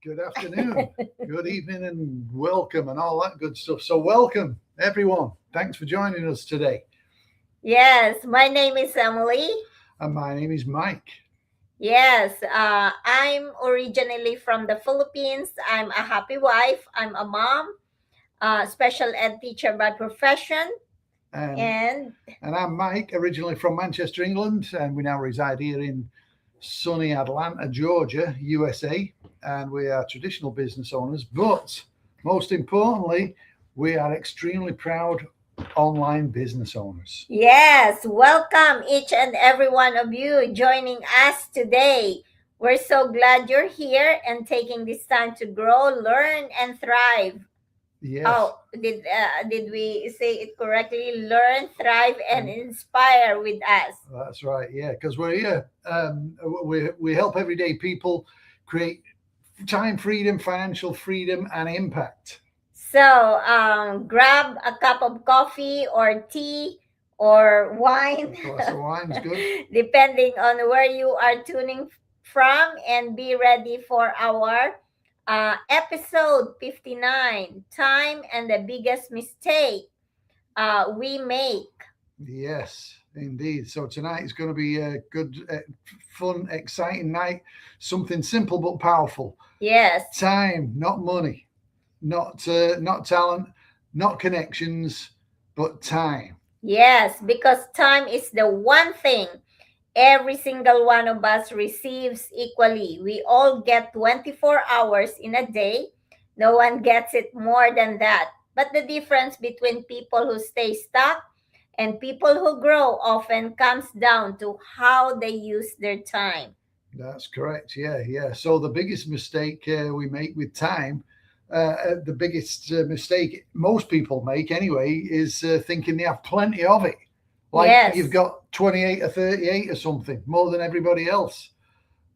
Good afternoon, good evening, and welcome, and all that good stuff. So, welcome everyone. Thanks for joining us today. Yes, my name is Emily. And my name is Mike. Yes, I'm originally from the Philippines. I'm a happy wife. I'm a mom, special ed teacher by profession, And, and and I'm Mike, originally from Manchester, England, and we now reside here in sunny Atlanta, Georgia, USA. And we are traditional business owners, but most importantly, we are extremely proud online business owners. yes, welcome each and every one of you joining us today. We're so glad you're here and taking this time to grow, learn, and thrive. Yes. Oh, did we say it correctly? Learn, thrive, and And inspire with us. that's right, yeah, because we're here. We help everyday people create time freedom, financial freedom, and impact. So, grab a cup of coffee or tea or wine, A glass of wine's good. depending on where you are tuning from, and be ready for our episode 59, Time and the Biggest Mistake We Make. Yes, indeed. So tonight is going to be a good, fun, exciting night. Something simple but powerful. Yes. Time, not money, not talent, not connections, but time. Yes, because time is the one thing every single one of us receives equally. We all get 24 hours in a day. No one gets it more than that. But the difference between people who stay stuck and people who grow often comes down to how they use their time. That's correct. Yeah, yeah. So the biggest mistake we make with time, the biggest mistake most people make anyway, is thinking they have plenty of it. Like you've Yes. got 28 or 38 or something, more than everybody else.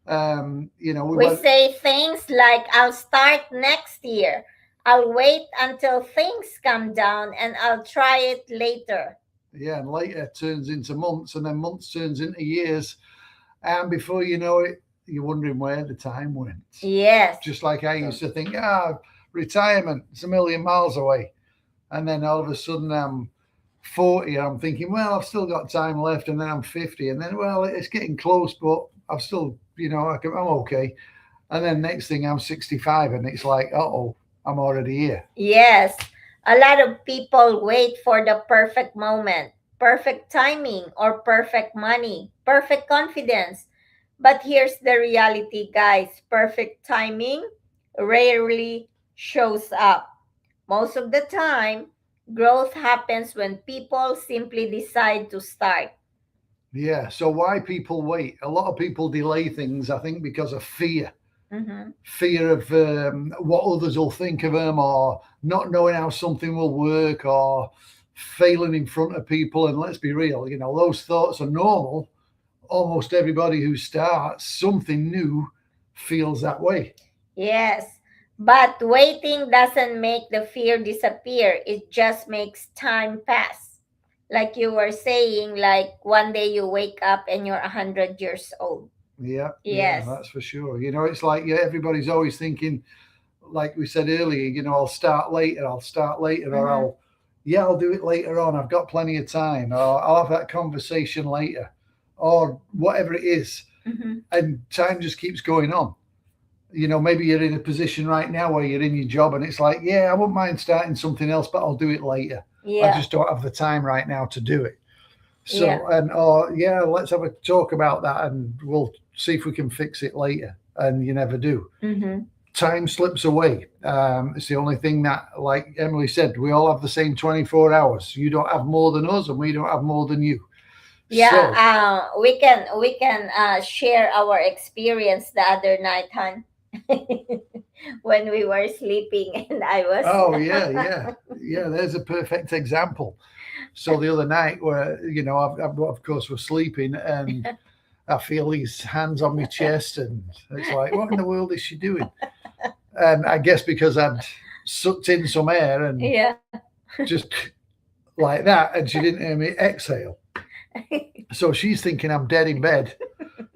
We We went, say things like, I'll start next year. I'll wait until things come down and I'll try it later. yeah, and later turns into months, and then months turns into years. And before you know it, you're wondering where the time went. Yes. Just like I used to think, retirement, it's a million miles away. And then all of a sudden I'm 40, I'm thinking, well, I've still got time left. And then I'm 50. And then, well, it's getting close, but I've still, I'm okay. And then next thing I'm 65, and it's like, I'm already here. Yes, a lot of people wait for the perfect moment, perfect timing, or perfect money, perfect confidence. But here's the reality, guys, perfect timing rarely shows up. Most of the time, growth happens when people simply decide to start. Yeah. So why people wait? A lot of people delay things, I think, because of fear. Mhm. Fear of what others will think of them, or not knowing how something will work, or failing in front of people. And let's be real, those thoughts are normal. Almost everybody who starts something new feels that way. Yes, but waiting doesn't make the fear disappear. It just makes time pass. Like you were saying, like one day you wake up and you're 100 years old. Yeah, yeah, Yes. that's for sure. It's like, yeah, everybody's always thinking, like we said earlier, I'll start later, or Mm-hmm. I'll do it later on. I've got plenty of time, or I'll have that conversation later, or whatever it is. Mm-hmm. And time just keeps going on. Maybe you're in a position right now where you're in your job, and it's like, yeah, I wouldn't mind starting something else, but I'll do it later. I Yeah. just don't have the time right now to do it. Yeah. So, or yeah, let's have a talk about that, and we'll see if we can fix it later. And you never do. Mm-hmm. Time slips away. It's the only thing that, like Emily said, we all have the same 24 hours. You don't have more than us, and we don't have more than you. Yeah. So, We can share our experience the other night, hon. When we were sleeping and I was. oh yeah, yeah, yeah. There's a perfect example. So the other night, where of course, we're sleeping, and I feel his hands on my chest, and it's like, what in the world is she doing? And I guess because I'd sucked in some air and Yeah. just like that, and she didn't hear me exhale. So she's thinking I'm dead in bed,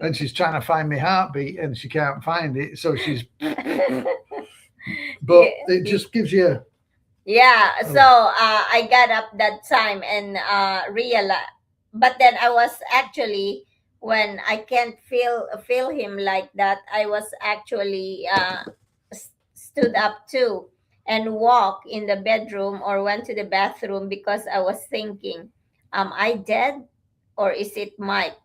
and she's trying to find my heartbeat and she can't find it. So she's, but it just gives you. Yeah, so I got up that time and realized, but then I was actually, when I can't feel him like that, I was actually stood up too and walked in the bedroom or went to the bathroom because I was thinking, am I dead or is it Mike?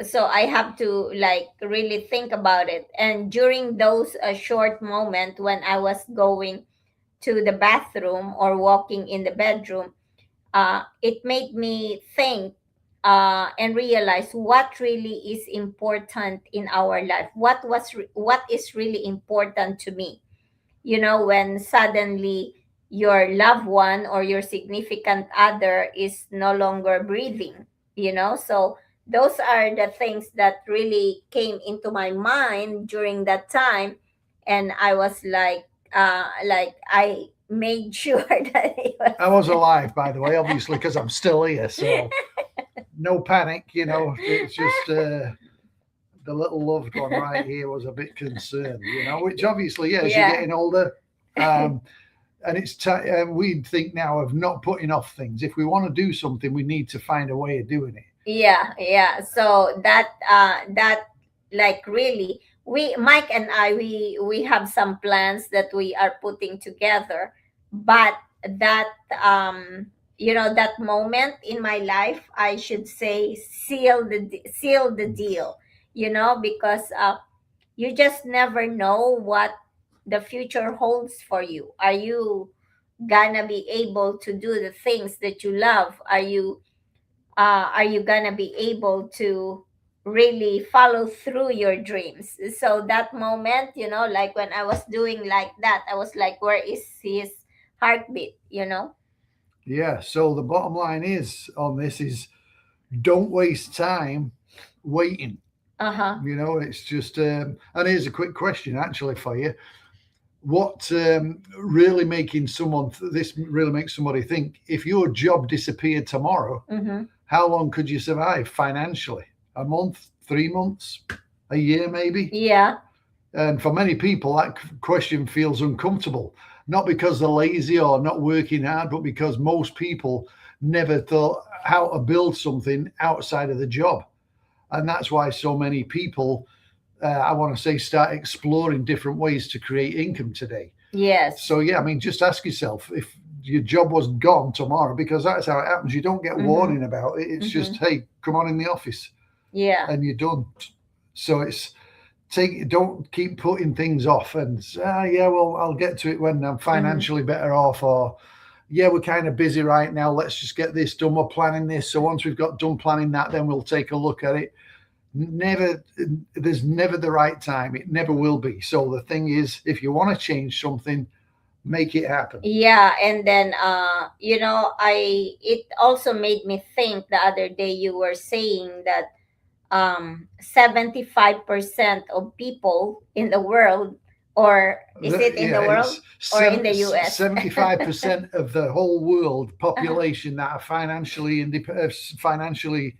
So I have to like really think about it. And during those short moment when I was going to the bathroom or walking in the bedroom, it made me think and realize what really is important in our life. What is really important to me? When suddenly your loved one or your significant other is no longer breathing. So those are the things that really came into my mind during that time, and I was like I made sure that it was. I was alive, by the way, obviously, because I'm still here. So no panic, It's just the little loved one right here was a bit concerned, which obviously, as you're getting older, and it's we think now of not putting off things. If we want to do something, we need to find a way of doing it. Yeah. So that like really, Mike and I, we have some plans that we are putting together, but that that moment in my life, I should say, seal the deal, because you just never know what the future holds for you. Are you gonna be able to do the things that you love? Are you gonna be able to really follow through your dreams? So that moment, like when I was doing like that, I was like, where is his heartbeat? Yeah. So the bottom line is on this is don't waste time waiting. Uh-huh. It's just, and here's a quick question actually for you. What really this really makes somebody think, if your job disappeared tomorrow, Mm-hmm. how long could you survive financially? A month, 3 months, a year maybe? Yeah. And for many people, that question feels uncomfortable, not because they're lazy or not working hard, but because most people never thought how to build something outside of the job. And that's why so many people, I want to say, start exploring different ways to create income today. Yes. So, yeah, I mean, just ask yourself if your job was gone tomorrow, because that's how it happens. You don't get warning about it. It's just, hey, come on in the office. Yeah. And you're done. So don't keep putting things off and yeah, well, I'll get to it when I'm financially better off, or yeah, we're kind of busy right now. Let's just get this done. We're planning this. So once we've got done planning that, then we'll take a look at it. There's never the right time. It never will be. So the thing is, if you want to change something, make it happen. Yeah, and then it also made me think the other day you were saying that 75% of people in the world, or is it in the world or in the US? 75% of the whole world population that are financially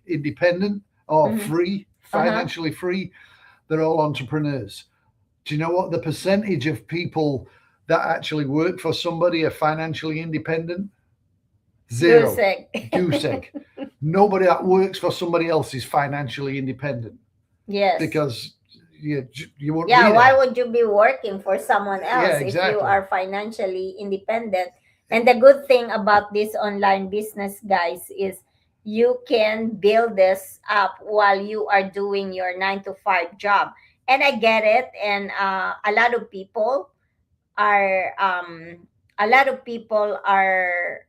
independent or free, financially free, they're all entrepreneurs. Do you know what the percentage of people that actually work for somebody are financially independent? Zero. Goose egg. Nobody that works for somebody else is financially independent. Yes. Because you won't. Yeah, why would you be working for someone else? Yeah, exactly. If you are financially independent? And the good thing about this online business, guys, is you can build this up while you are doing your 9 to 5 job. And I get it. And a lot of people are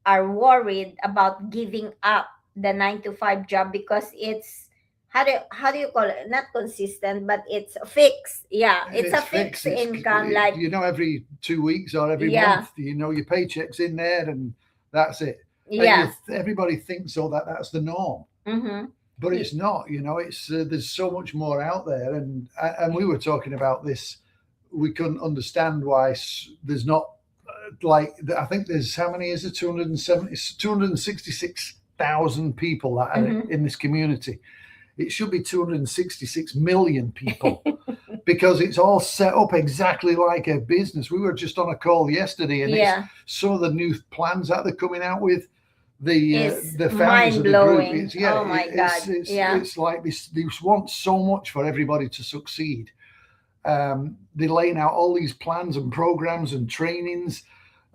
worried about giving up the 9 to 5 job because it's, how do you call it, not consistent, but it's fixed. Yeah, it's a fixed income, like every 2 weeks or every month, your paycheck's in there and that's it. Yeah. Everybody thinks that's the norm. But it's not. It's there's so much more out there, and we were talking about this. We couldn't understand why there's not, like, I think there's, how many is it? 266,000 people that are in this community. it should be 266 million people because it's all set up exactly like a business. We were just on a call yesterday, and Yeah, it's some of the new plans that they're coming out with. it's The founders mind of the group, blowing. it's yeah, Oh my God. Yeah, it's like they want so much for everybody to succeed. They're laying out all these plans and programs and trainings,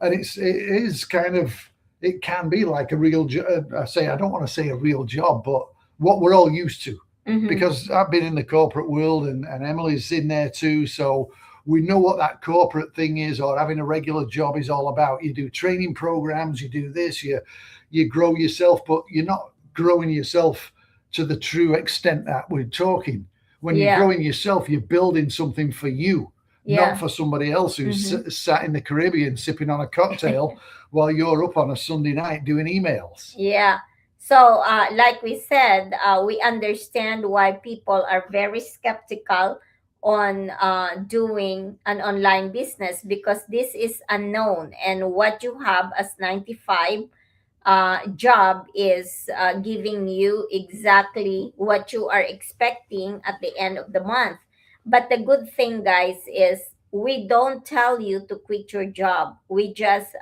and it is kind of, it can be like a real I don't want to say a real job, but what we're all used to, Mhm. because I've been in the corporate world, and Emily's in there too, so we know what that corporate thing is, or having a regular job is all about. You do training programs, you do this, you grow yourself, but you're not growing yourself to the true extent that we're talking. When you're Yeah, growing yourself, you're building something for you, yeah. not for somebody else who's Mhm. sat in the Caribbean sipping on a cocktail while you're up on a Sunday night doing emails. Yeah. So, like we said, we understand why people are very skeptical on doing an online business because this is unknown, and what you have as 95 job is giving you exactly what you are expecting at the end of the month. But the good thing, guys, is we don't tell you to quit your job. We just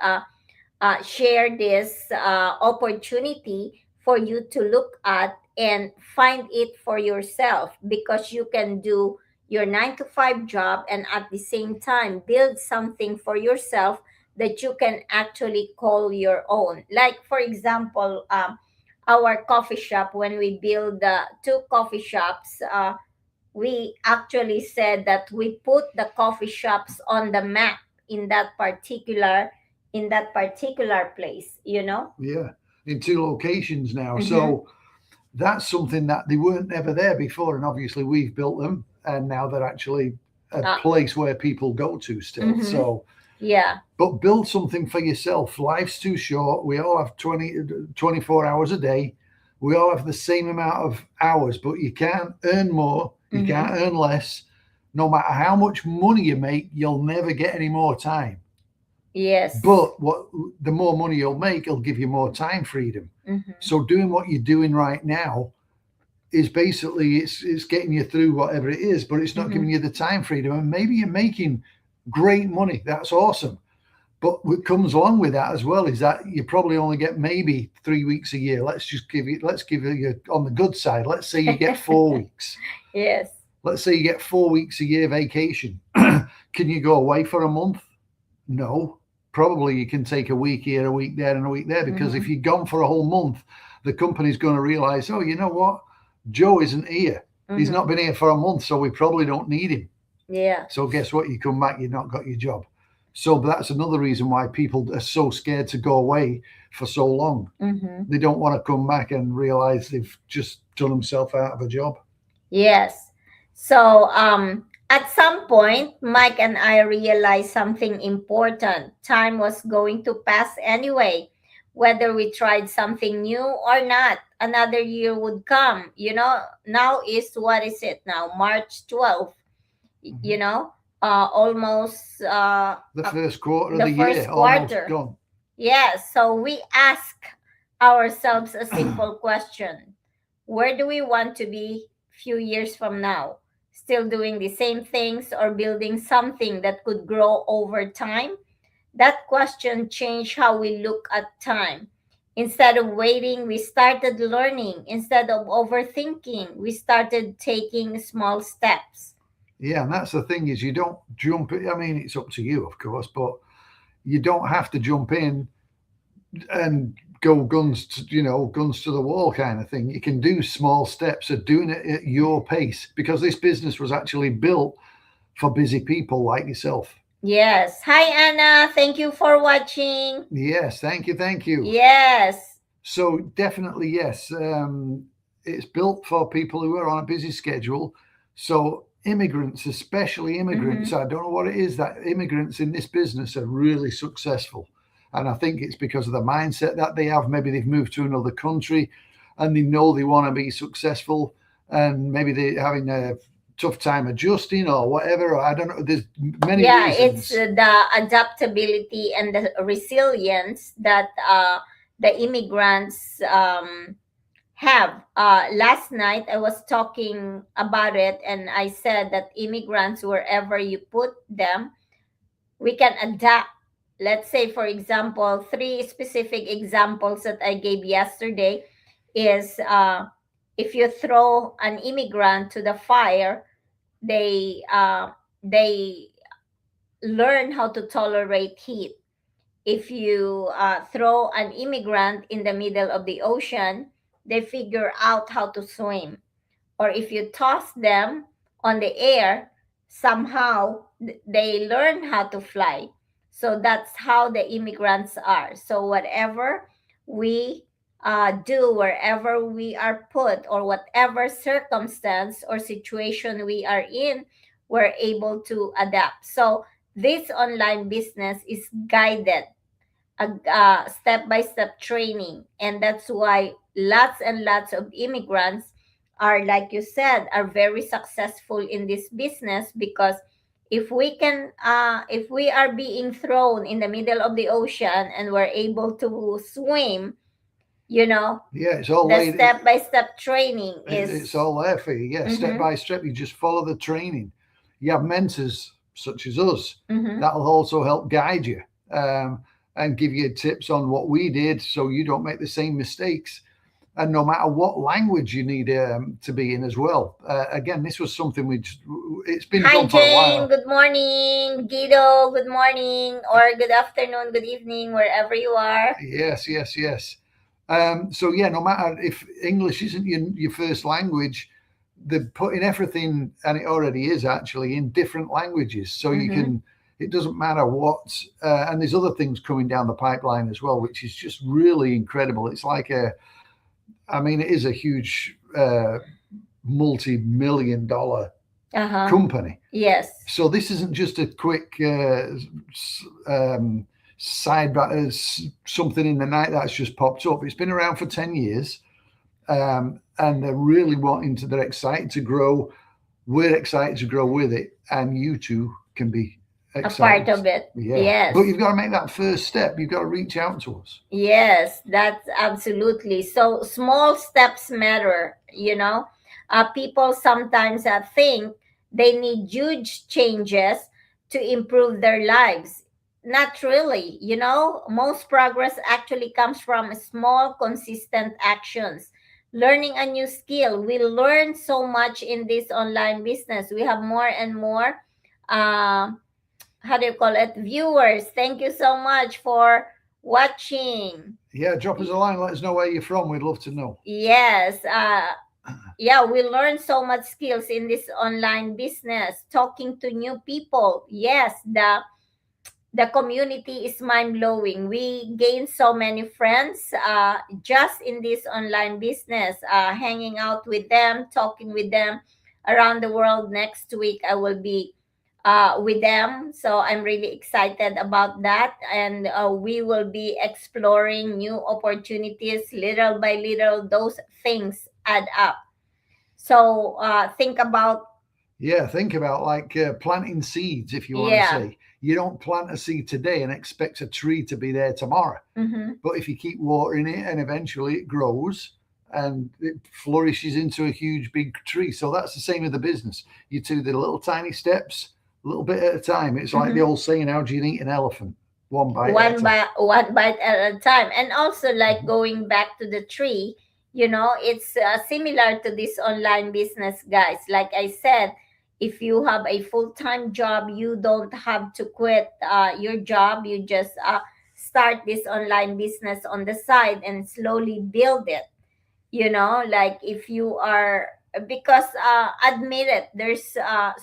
share this opportunity for you to look at and find it for yourself, because you can do your 9 to 5 job and at the same time build something for yourself that you can actually call your own. Like, for example, our coffee shop, when we build two coffee shops, we actually said that we put the coffee shops on the map in that particular place, you know. Yeah, in 2 locations now. Mm-hmm. So that's something that they weren't ever there before, and obviously we've built them, and now they're actually a place where people go to still. Mm-hmm. So Yeah, but build something for yourself. Life's too short. We all have 24 hours a day. We all have the same amount of hours, but you can't earn more, you Mhm. can't earn less. No matter how much money you make, you'll never get any more time. yes. But the more money you'll make, it'll give you more time freedom. Mm-hmm. So doing what you're doing right now is basically, it's getting you through whatever it is, but it's not Mhm. giving you the time freedom. And maybe you're making great money. That's awesome. But what comes along with that as well is that you probably only get maybe 3 weeks a year. Let's give you on the good side. Let's say you get 4 weeks. Yes. Let's say you get 4 weeks a year vacation. Can you go away for a month? No. Probably you can take a week here, a week there, and a week there, because if you're gone for a whole month, the company's going to realize, oh, you know what? Joe isn't here. He's not been here for a month, so we probably don't need him. Yeah. So guess what? You come back, you've not got your job. So that's another reason why people are so scared to go away for so long. They don't want to come back and realize they've just done themselves out of a job. Yes. So, at some point, Mike and I realized something important. Time was going to pass anyway, whether we tried something new or not. Another year would come. You know, now is, what is it now? March 12th. You know, almost The first quarter of the the first year, almost quarter. gone. Yeah. So we ask ourselves a simple question: where do we want to be few years from now? Still doing the same things or building something that could grow over time? That question changed how we look at time. Instead of waiting, we started learning. Instead of overthinking, we started taking small steps. Yeah, and that's the thing, is you don't jump in. I mean, it's up to you, of course, but you don't have to jump in and go guns to the wall kind of thing. You can do small steps of doing it at your pace, because this business was actually built for busy people like yourself. Yes. Hi, Anna. Thank you for watching. Yes, thank you. Yes. So definitely, yes. It's built for people who are on a busy schedule. So immigrants, especially immigrants, I don't know what it is, that immigrants in this business are really successful. And I think it's because of the mindset that they have. Maybe they've moved to another country and they know they want to be successful, and maybe they're having a tough time adjusting or whatever. Or I don't know. There's many reasons. It's the adaptability and the resilience that the immigrants have. Last night I was talking about it, and I said that immigrants, wherever you put them, we can adapt. Let's say, for example, three specific examples that I gave yesterday is if you throw an immigrant to the fire, they learn how to tolerate heat. If you throw an immigrant in the middle of the ocean, they figure out how to swim. Or if you toss them on the air, somehow they learn how to fly. So that's how the immigrants are. So whatever we do, wherever we are put, or whatever circumstance or situation we are in, we're able to adapt. So this online business is guided, a step-by-step training, and that's why lots and lots of immigrants are, like you said, are very successful in this business. Because if we are being thrown in the middle of the ocean and we're able to swim, you know, Yeah, it's all the laid. step-by-step training It's is. all there for you. Yeah, step Mm-hmm, by step. You just follow the training. You have mentors such as us mm-hmm. that'll also help guide you and give you tips on what we did, so you don't make the same mistakes. And no matter what language you need to be in as well. Again, this was something it's been Hi, done for a Jane. while. Good morning. Guido, good morning. Or good afternoon, good evening, wherever you are. Yes, yes, yes. So yeah, no matter if English isn't your first language, they're putting everything, and it already is actually in different languages, so you Mm-hmm. can. It doesn't matter what, and there's other things coming down the pipeline as well, which is just really incredible. It's like I mean, it is a huge multi-million-dollar Uh-huh. company. Yes. So this isn't just a quick side something in the night that's just popped up. It's been around for 10 years, and they're really they're excited to grow. We're excited to grow with it, and you two can be A part excited. of it. Yeah. Yes. But you've got to make that first step. You've got to reach out to us. Yes, that's absolutely. So small steps matter, you know. People sometimes think they need huge changes to improve their lives. Not really, you know. Most progress actually comes from small, consistent actions. Learning a new skill. We learn so much in this online business. We have more and more, uh, how do you call it, viewers. Thank you so much for watching. Yeah, drop us a line. Let us know where you're from. We'd love to know. Yes. Yeah, we learn so much skills in this online business. Talking to new people. Yes, the community is mind blowing. We gain so many friends just in this online business. Hanging out with them, talking with them around the world. Next week, I will be with them. So I'm really excited about that. And we will be exploring new opportunities little by little. Those things add up. So think about. Yeah, think about like planting seeds, if you want to say. You don't plant a seed today and expect a tree to be there tomorrow. Mm-hmm. But if you keep watering it, and eventually it grows and it flourishes into a huge big tree. So that's the same with the business. You do the little tiny steps, a little bit at a time. It's like the old saying, how do you eat an elephant? One bite at a time. One bite at a time. And also, like, going back to the tree, you know, it's similar to this online business, guys. Like I said, if you have a full-time job, you don't have to quit your job. You just start this online business on the side and slowly build it. You know, like, if you are, because admit it, there's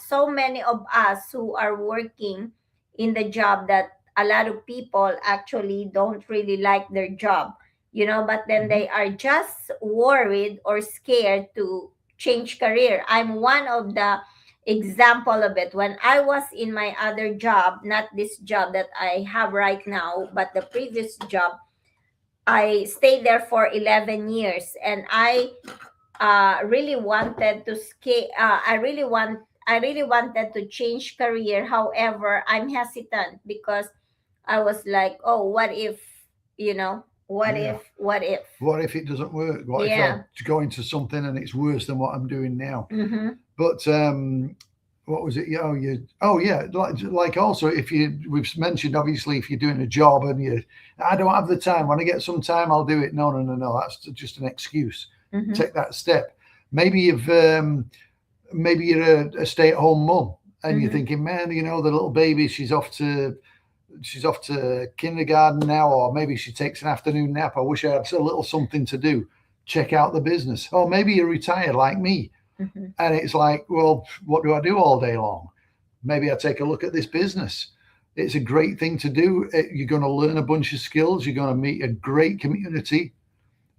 so many of us who are working in the job that a lot of people actually don't really like their job, you know, but then they are just worried or scared to change career. I'm one of the example of it. When I was in my other job, not this job that I have right now, but the previous job, I stayed there for 11 years, and I really wanted to scale. I really wanted to change career. However, I'm hesitant because I was like, oh, what if, you know? What Yeah. if? What if? What if it doesn't work? What if I Yeah. go into something and it's worse than what I'm doing now? Mm-hmm. But what was it? Oh yeah, like also if we've mentioned obviously if you're doing a job and I don't have the time. When I get some time, I'll do it. No, no, no, no. That's just an excuse. Mm-hmm. Take that step. Maybe maybe you're a stay-at-home mum and you're Mm-hmm. thinking, man, the little baby, she's off to kindergarten now, or maybe she takes an afternoon nap. I wish I had a little something to do. Check out the business. Or maybe you're retired like me, Mm-hmm. and it's like, well, what do I do all day long? Maybe I take a look at this business. It's a great thing to do. You're going to learn a bunch of skills. You're going to meet a great community,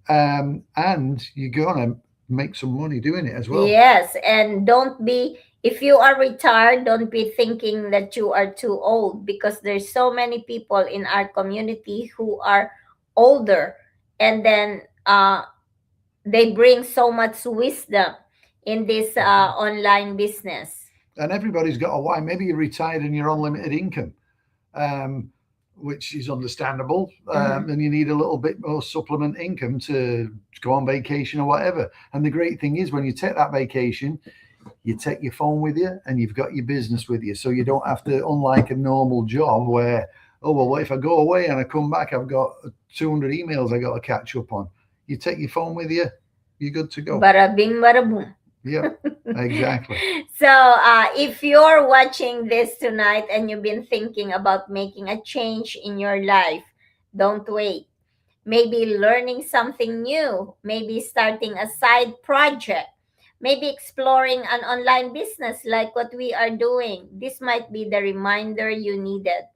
and you're going to make some money doing it as well. Yes, and don't be, if you are retired, don't be thinking that you are too old, because there's so many people in our community who are older, and then they bring so much wisdom in this online business. And everybody's got a why. Maybe you're retired and you're on limited income, um, which is understandable, Mhm. and you need a little bit more supplement income to go on vacation or whatever. And the great thing is when you take that vacation, you take your phone with you and you've got your business with you, so you don't have to, unlike a normal job where, oh well, what if I go away and I come back, I've got 200 emails I got to catch up on. You take your phone with you, you're good to go. Bada bing, bada boom. Yeah, exactly. So, if you're watching this tonight and you've been thinking about making a change in your life, don't wait. Maybe learning something new, maybe starting a side project, maybe exploring an online business like what we are doing. This might be the reminder you needed,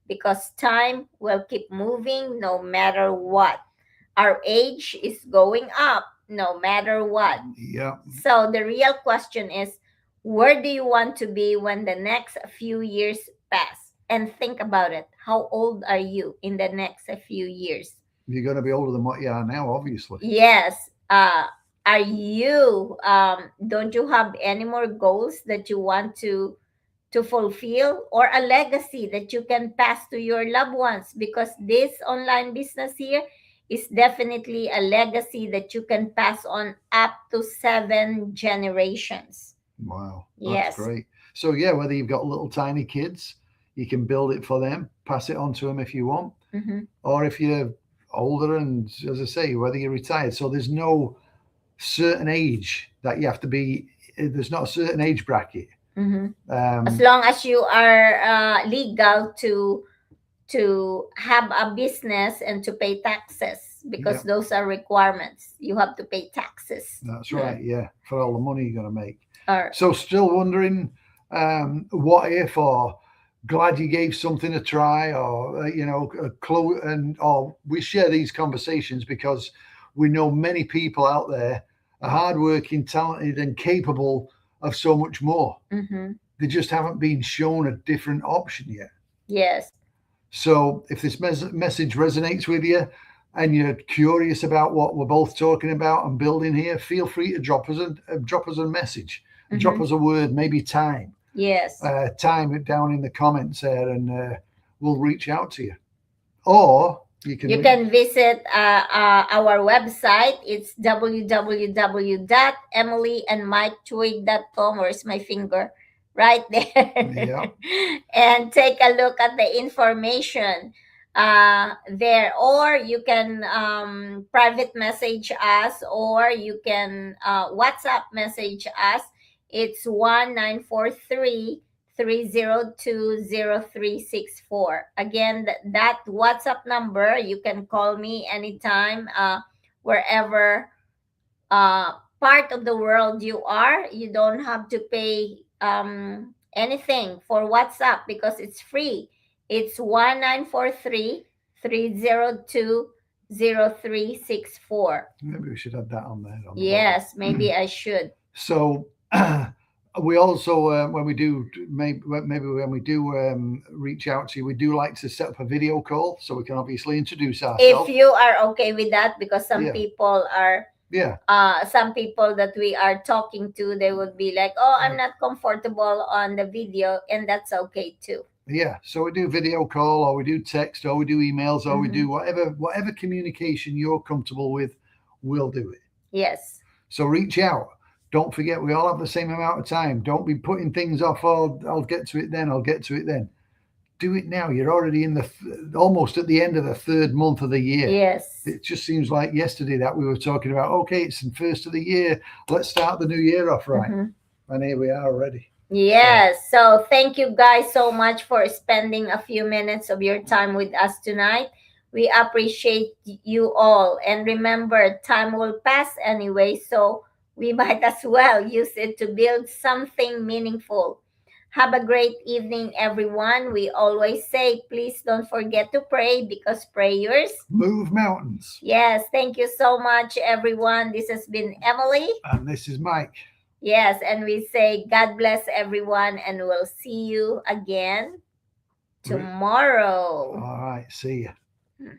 because time will keep moving no matter what. Our age is going up no matter what. Yeah. So the real question is, where do you want to be when the next few years pass? And think about it. How old are you in the next few years? You're going to be older than what you are now, obviously. Yes. Are you don't you have any more goals that you want to fulfill, or a legacy that you can pass to your loved ones? Because this online business here is definitely a legacy that you can pass on up to 7 generations. Wow, that's Yes. great. So yeah, whether you've got little tiny kids, you can build it for them, pass it on to them if you want, Mm-hmm. or if you're older, and as I say, whether you're retired. So there's no certain age that you have to be. There's not a certain age bracket. Mm-hmm. As Um, long as you are legal to have a business and to pay taxes, because yeah, those are requirements. You have to pay taxes. that's right. Yeah, for all the money you're going to make. Or So still wondering, what if, or glad you gave something a try, or a clue, and or we share these conversations because we know many people out there are hardworking, talented, and capable of so much more. mm-hmm. They just haven't been shown a different option yet. Yes. So if this message resonates with you and you're curious about what we're both talking about and building here, feel free to drop us a message, drop Mm-hmm. us a word, maybe time. Yes. Time it down in the comments there, and we'll reach out to you. Or you You can visit our website. It's www.emilyandmiketwig.com. Where's my finger? Right there. Yeah. And take a look at the information there. Or you can private message us, or you can WhatsApp message us. It's 1943 302 0364. Again, that WhatsApp number, you can call me anytime, wherever part of the world you are. You don't have to pay anything for WhatsApp because it's free. It's 1943 302 0364. Maybe we should add that on there. On the Yes, bottom. maybe I should. So we also, when we do, maybe when we do reach out to you, we do like to set up a video call so we can obviously introduce If ourselves. you are okay with that, because some Yeah. people are Yeah, some people that we are talking to, they would be like, oh, I'm not comfortable on the video, and that's okay too. Yeah, so we do video call, or we do text, or we do emails, or we do whatever communication you're comfortable with, we'll do it. Yes. So reach out. Don't forget, we all have the same amount of time. Don't be putting things off. Oh, I'll get to it then. I'll get to it then. Do it now. You're already in the almost at the end of the third month of the year. Yes. It just seems like yesterday that we were talking about, okay, it's the first of the year. Let's start the new year off right. And here we are already. Yes. So thank you guys so much for spending a few minutes of your time with us tonight. We appreciate you all. And remember, time will pass anyway, so we might as well use it to build something meaningful. Have a great evening, everyone. We always say, please don't forget to pray, because prayers move mountains. Yes. Thank you so much, everyone. This has been Emily. And this is Mike. Yes, and we say God bless everyone, and we'll see you again tomorrow. All right, see you.